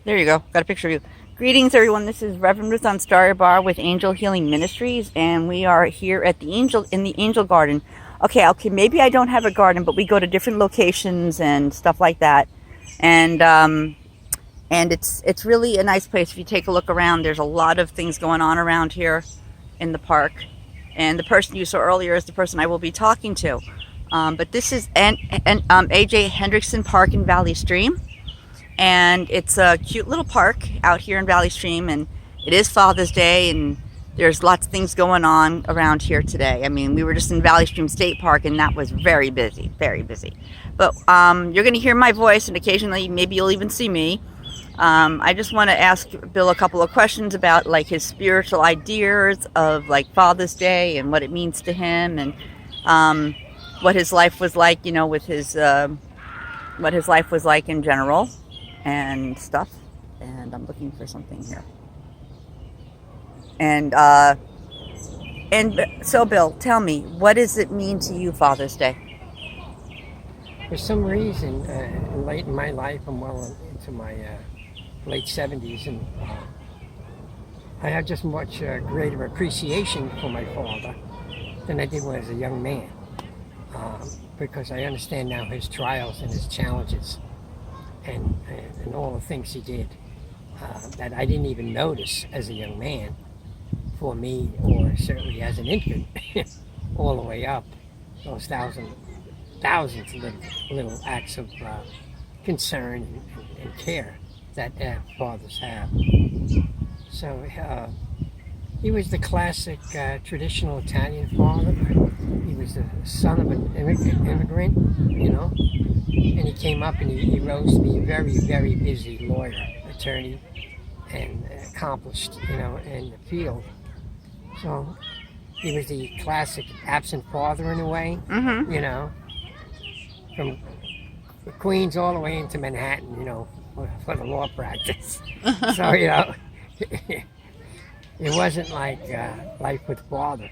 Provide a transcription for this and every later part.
There you go. Got a picture of you. Greetings, everyone. This is Reverend Ruth on Starry Bar with Angel Healing Ministries, and we are here at the Angel Garden. Okay. Maybe I don't have a garden, but we go to different locations and stuff like that, and it's really a nice place. If you take a look around, there's a lot of things going on around here in the park, and the person you saw earlier is the person I will be talking to. But this is AJ Hendrickson Park in Valley Stream. And it's a cute little park out here in Valley Stream, and it is Father's Day, and there's lots of things going on around here today. I mean, we were just in Valley Stream State Park, and that was very busy, very busy. But you're going to hear my voice, and occasionally maybe you'll even see me. I just want to ask Bill a couple of questions about like his spiritual ideas of like Father's Day and what it means to him, and what his life was like, with his what his life was like in general and stuff. And I'm looking for something here. And so Bill, tell me, what does it mean to you, Father's Day? For some reason, late in my life, I'm well into my late 70s, and I have just much greater appreciation for my father than I did when I was a young man, because I understand now his trials and his challenges and all the things he did that I didn't even notice as a young man for me, or certainly as an infant, all the way up, those thousands of little acts of concern and care that fathers have. So he was the classic traditional Italian father. He was the son of an immigrant, and he came up and he rose to be a very, very busy lawyer, attorney, and accomplished, in the field. So he was the classic absent father in a way, from Queens all the way into Manhattan, for the law practice. So, it wasn't like life with father.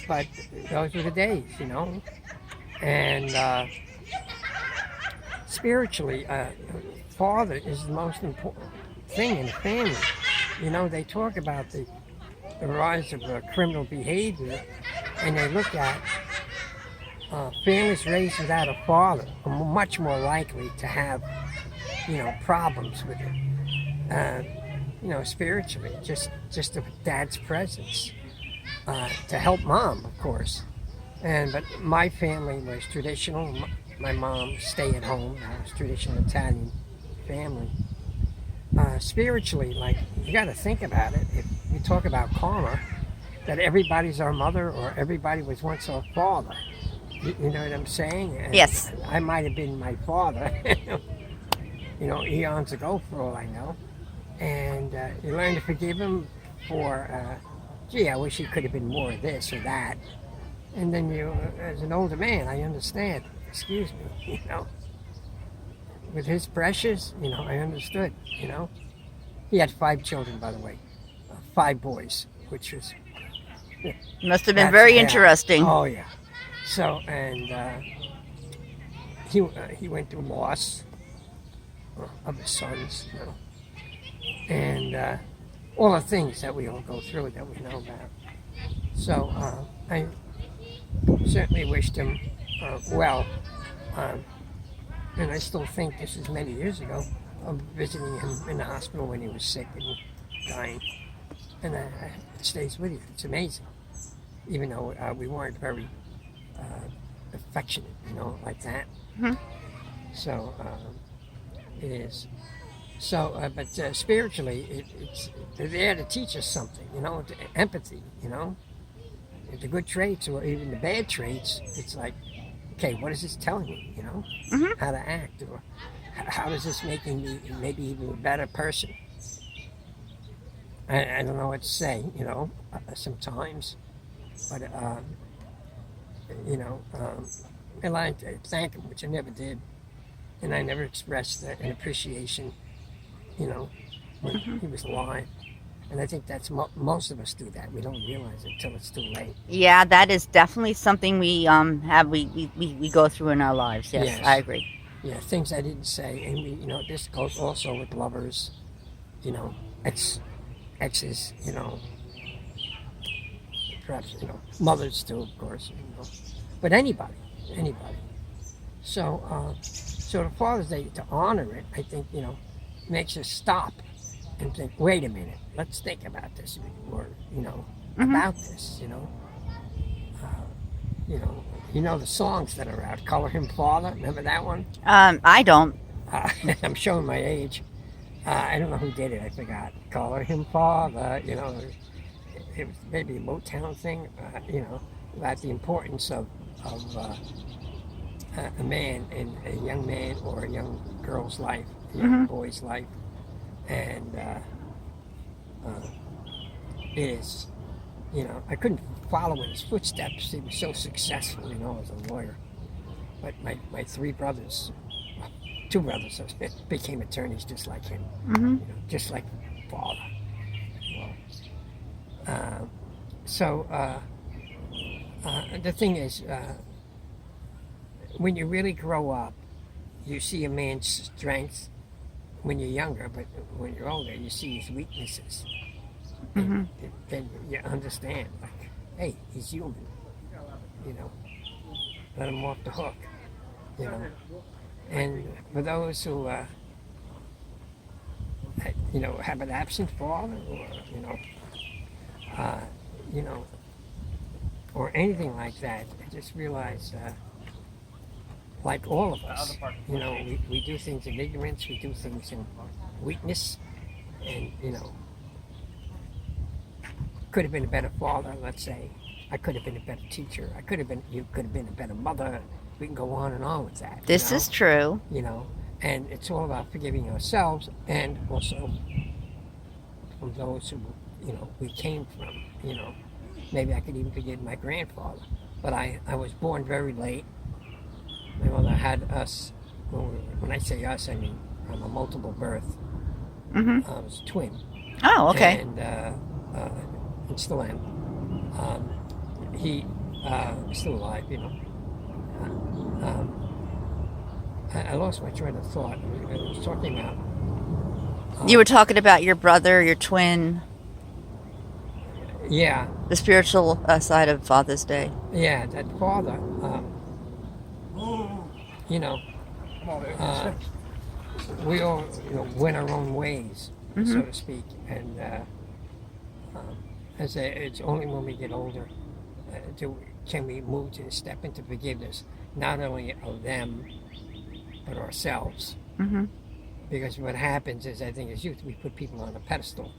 But those were the days, And spiritually, father is the most important thing in the family. They talk about the rise of criminal behavior, and they look at families raised without a father are much more likely to have, problems with it. Spiritually, just the dad's presence to help mom, of course. But my family was traditional. My mom stay at home. I was traditional Italian family. Spiritually, like, you got to think about it. If you talk about karma, that everybody's our mother or everybody was once our father. You know what I'm saying? And Yes. I might have been my father, eons ago, for all I know. And you learn to forgive him for, I wish he could have been more of this or that. And then you, as an older man, I understand. Excuse me, With his precious, I understood, He had 5 children, by the way. 5 boys, which was... Must have been very interesting. Oh, yeah. So, and he went through loss of his sons, and all the things that we all go through that we know about. So I certainly wished him well, and I still think this is many years ago, of visiting him in the hospital when he was sick and dying, and it stays with you. It's amazing, even though we weren't very affectionate, like that. Mm-hmm. So it is. So, but spiritually, they're there to teach us something, empathy, the good traits or even the bad traits. It's like, okay, what is this telling me, Mm-hmm. how to act, or how is this making me maybe even a better person? I don't know what to say, sometimes, but I like to thank him, which I never did, and I never expressed an appreciation, when he was alive. And I think that's most of us do that. We don't realize it until it's too late. Yeah, that is definitely something we have we go through in our lives. Yes, Yes. I agree. Yeah, things I didn't say, and this goes also with lovers, exes, perhaps mothers too, of course, but anybody. So the Father's Day, to honor it, I think makes us stop and think, wait a minute, let's think about this, or about this, the songs that are out. Color Him Father, remember that one? I don't. I'm showing my age. I don't know who did it. I forgot. Color Him Father. It was maybe a Motown thing. About the importance of a man in a young man or a young girl's life, a young boy's life, and it is. I couldn't follow in his footsteps. He was so successful, as a lawyer. But my three brothers, two brothers, became attorneys just like him, just like father. Well, the thing is, when you really grow up, you see a man's strengths when you're younger, but when you're older, you see his weaknesses. And then you understand, like, hey, he's human. Let him off the hook. And for those who, have an absent father, or or anything like that, I just realize, like all of us, we do things in ignorance, we do things in weakness, and could have been a better father, let's say. I could have been a better teacher. You could have been a better mother. We can go on and on with that. This is true. And it's all about forgiving ourselves and also from those who, we came from, Maybe I could even forgive my grandfather. But I was born very late. My mother had us, when I say us, I mean from a multiple birth. I was a twin. Oh, okay. And still am. He is still alive, I lost my train of thought. I was talking about. You were talking about your brother, your twin. Yeah. The spiritual side of Father's Day. Yeah, that father. We all, went our own ways, so to speak, and it's only when we get older can we move to step into forgiveness, not only of them, but ourselves. Because what happens is, I think as youth, we put people on a pedestal.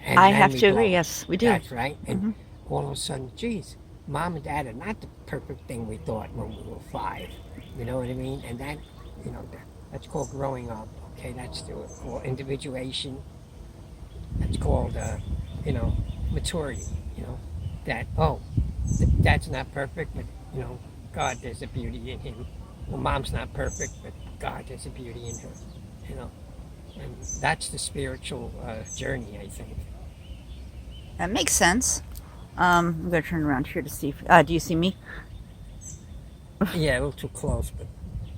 I have to agree, yes, we do. That's right. And all of a sudden, geez, Mom and Dad are not the perfect thing we thought when we were 5. You know what I mean? And that, that's called growing up. Okay, that's called individuation. That's called, maturity. That, Dad's not perfect, but, God, there's a beauty in him. Well, Mom's not perfect, but God, there's a beauty in her. And that's the spiritual journey, I think. That makes sense. I'm going to turn around here to see do you see me? Yeah, a little too close, but...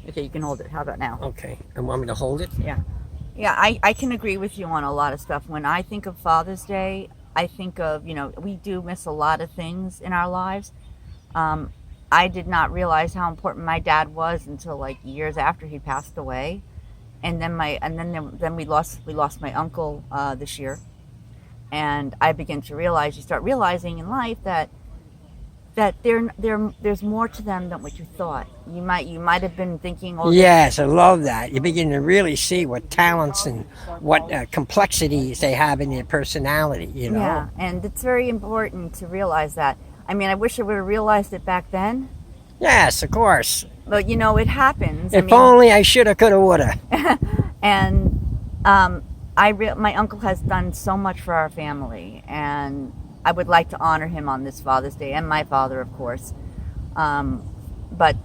Okay, you can hold it. How about now? Okay. And want me to hold it? Yeah. Yeah, I can agree with you on a lot of stuff. When I think of Father's Day, I think of, we do miss a lot of things in our lives. I did not realize how important my dad was until like years after he passed away. And then we lost my uncle this year. And I began to realize, you start realizing in life that there's more to them than what you thought. You might have been thinking, yes, I love that. You begin to really see what talents and what complexities they have in their personality, Yeah, and it's very important to realize that. I mean, I wish I would have realized it back then. Yes, of course. But it happens. If only I shoulda, coulda, woulda. And my uncle has done so much for our family, and I would like to honor him on this Father's Day, and my father, of course. But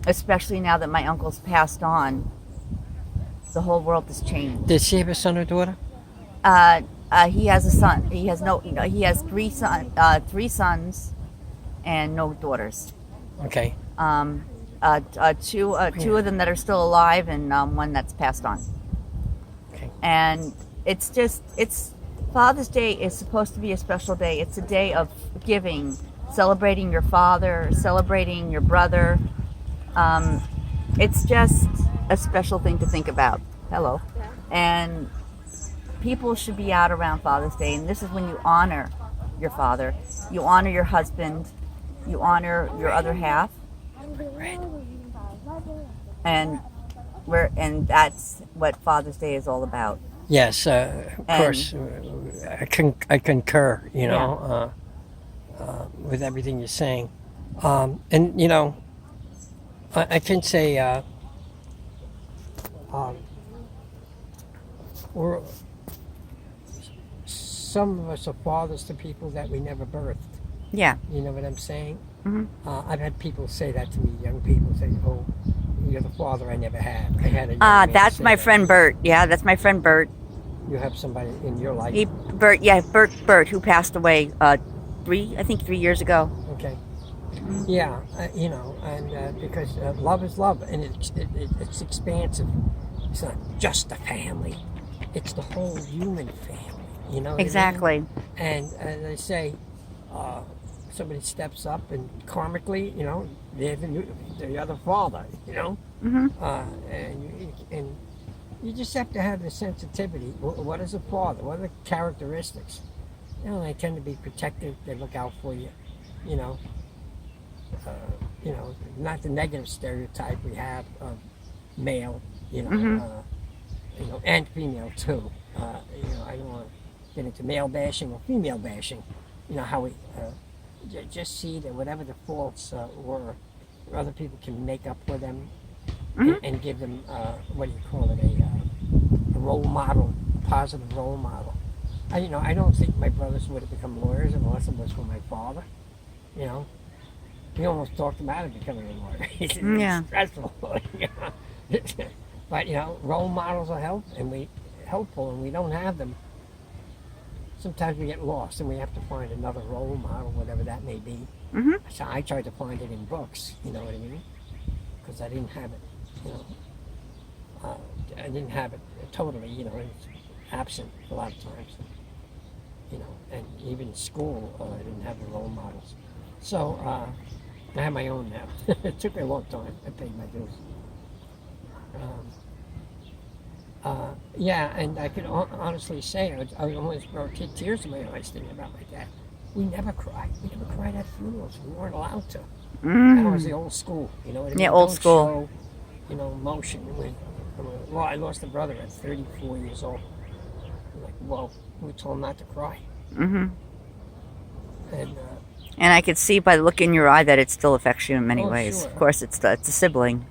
especially now that my uncle's passed on, the whole world has changed. Does he have a son or daughter? He has a son. He has 3 sons and no daughters. Okay. two of them that are still alive, and one that's passed on. Okay. And it's Father's Day is supposed to be a special day. It's a day of giving, celebrating your father, celebrating your brother. It's just a special thing to think about. Hello. And people should be out around Father's Day, and this is when you honor your father, you honor your husband, you honor your other half, and that's what Father's Day is all about. Yes, of course. I concur. With everything you're saying, and I can say we're some of us are fathers to people that we never birthed. Yeah. You know what I'm saying? Mm-hmm. I've had people say that to me. Young people say, "Oh, you're the father I never had." I had a young man That's say my that. friend Bert. Yeah, that's my friend Bert. You have somebody in your life. Bert, who passed away 3 years ago. Okay. Yeah, and because love is love, and it's expansive. It's not just a family; it's the whole human family. You know. What I mean? Exactly. And as I say, somebody steps up, and karmically, they're the other father. Mm-hmm. And you just have to have the sensitivity. What is a father? What are the characteristics? They tend to be protective. They look out for you. Not the negative stereotype we have of male. Mm-hmm. And female too. I don't want to get into male bashing or female bashing. How we just see that whatever the faults were, other people can make up for them. Mm-hmm. And give them a role model, a positive role model. I don't think my brothers would have become lawyers unless it was for my father. We almost talked them out of becoming a lawyer. It's stressful. But role models are helpful, and we don't have them. Sometimes we get lost, and we have to find another role model, whatever that may be. Mm-hmm. So I tried to find it in books. You know what I mean? Because I didn't have it. I didn't have it totally. It's absent a lot of times. And even school, I didn't have the role models. So I have my own now. It took me a long time. I paid my dues. And I can honestly say I almost brought tears to my eyes thinking about my dad. We never cried. We never cried at funerals. We weren't allowed to. That was the old school. You know what I mean? Yeah, old Don't school. Show, emotion. I lost a brother at 34 years old. We told him not to cry. Mm-hmm. And I could see by the look in your eye that it still affects you in many Oh, ways. sure. Of course, it's a sibling.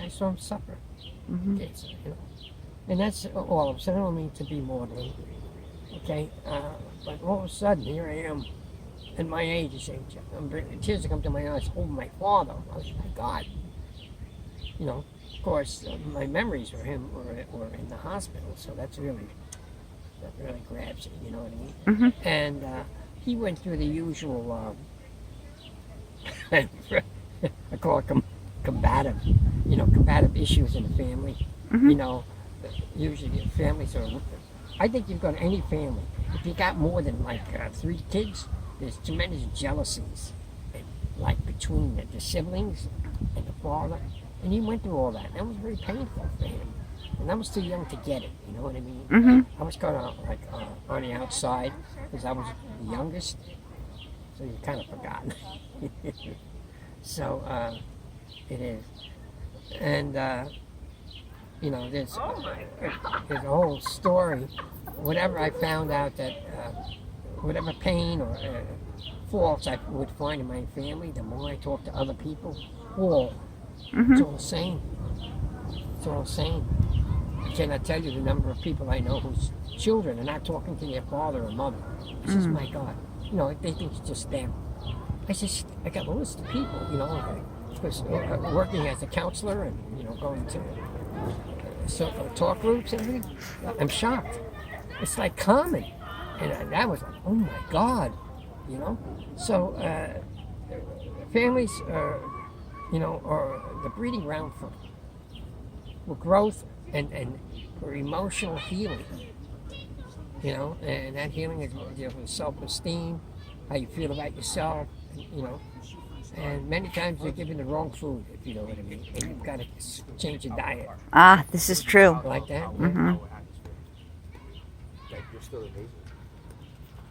I saw him suffer. Mm-hmm. Okay, so, and that's all of us. I don't mean to be maudlin. Okay, but all of a sudden, here I am, at my age, tears have come to my eyes. Oh, my father! I was, my God. Of course, my memories were him or in the hospital. So that really grabs you. You know what I mean? Mm-hmm. And he went through the usual. I call it combative issues in the family. Mm-hmm. Usually families are. I think you've got any family. If you got more than 3 kids, there's tremendous jealousies, between the siblings and the father. And he went through all that. That was very painful for him. And I was too young to get it. You know what I mean? Mm-hmm. I was kind of on the outside because I was the youngest. So you kind of forgotten. So it is. And there's a whole story. Whatever I found out that whatever pain or faults I would find in my family, the more I talk to other people, it's all the same. It's all the same. I cannot tell you the number of people I know whose children are not talking to their father or mother. It's just, my God. They think it's just them. I got a list of people, because working as a counselor and, going to talk groups and everything, I'm shocked. It's common. And that was oh my God, So families are, or the breeding ground for growth and for emotional healing. And that healing is self-esteem, how you feel about yourself, and many times they're given the wrong food, if you know what I mean, and you've got to change your diet. This is true. Like that? Mm-hmm. You're still amazing.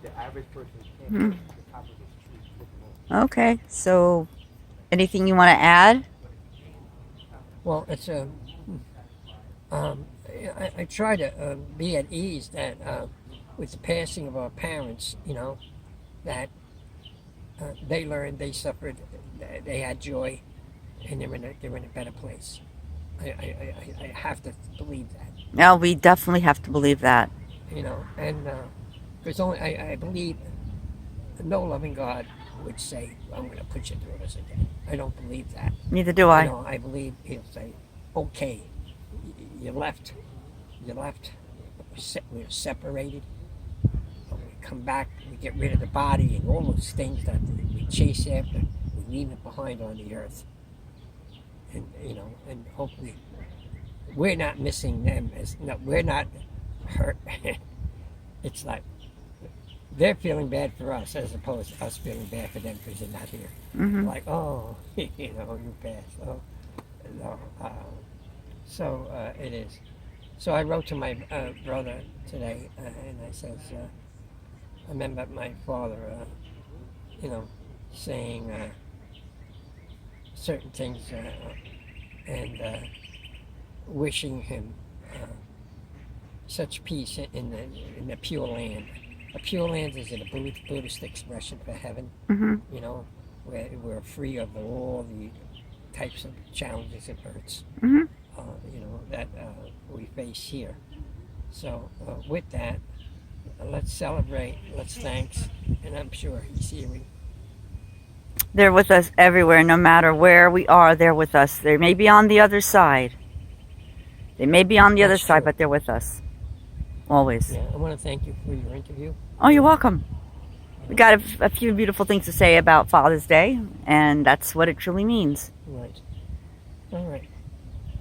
The average person can't get the top of this tree. Okay, so anything you want to add? Well, it's I try to be at ease that with the passing of our parents, that they learned, they suffered, they had joy, and they're in a better place. I have to believe that. No, we definitely have to believe that. And because I believe no loving God would say, I'm going to put you through this again. I don't believe that. Neither do I. I believe he'll say, okay, you left, we're separated, but we come back, we get rid of the body and all those things that we chase after, we leave it behind on the earth. And, and hopefully we're not missing them, we're not hurt. It's like they're feeling bad for us as opposed to us feeling bad for them because they're not here. Mm-hmm. Like, oh, you passed. Oh, no. So it is. So I wrote to my brother today, and I says, I remember my father, saying certain things and wishing him such peace in the Pure Land. A Pure Land is a Buddhist expression for heaven. Mm-hmm. Where we're free of all the types of challenges and hurts. Mm-hmm. That we face here. So with that, let's celebrate, let's thanks, and I'm sure he's hearing. They're with us everywhere, no matter where we are, they're with us. They may be on the other side. They may be on the other That's side, true. but they're with us. Always. Yeah, I want to thank you for your interview. Oh, you're welcome. We got a few beautiful things to say about Father's Day, and that's what it truly means. Right. All right.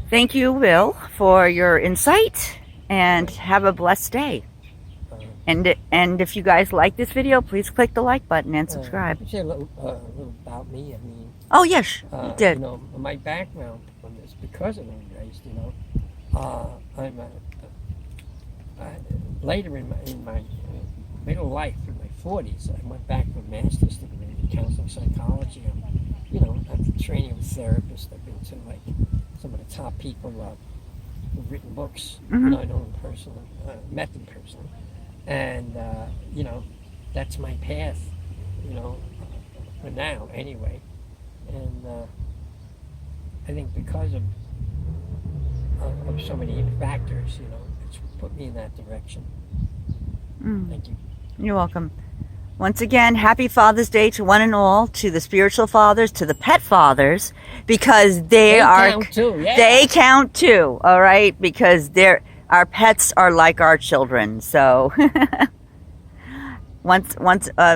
Thank you, Will, for your insight, and have a blessed day. And if you guys like this video, please click the like button and subscribe. Say a little about me. Oh, yes, you did. My background on this, because of being raised, I'm later in my middle life, in my 40s, I went back for a master's degree in counseling psychology. I'm training as a therapist. I've been to some of the top people who've written books. Mm-hmm. I know them personally, met them personally, and that's my path. For now, anyway. And I think because of so many factors, it's put me in that direction. Thank you. You're welcome. Once again, happy Father's Day to one and all, to the spiritual fathers, to the pet fathers, because they count too, yeah. They count too, all right? Because our pets are like our children. So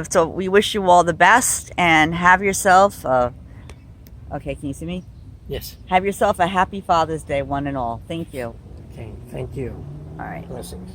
so we wish you all the best, and have yourself okay, can you see me? Yes. Have yourself a happy Father's Day, one and all. Thank you. Okay. Thank you. All right. Blessings.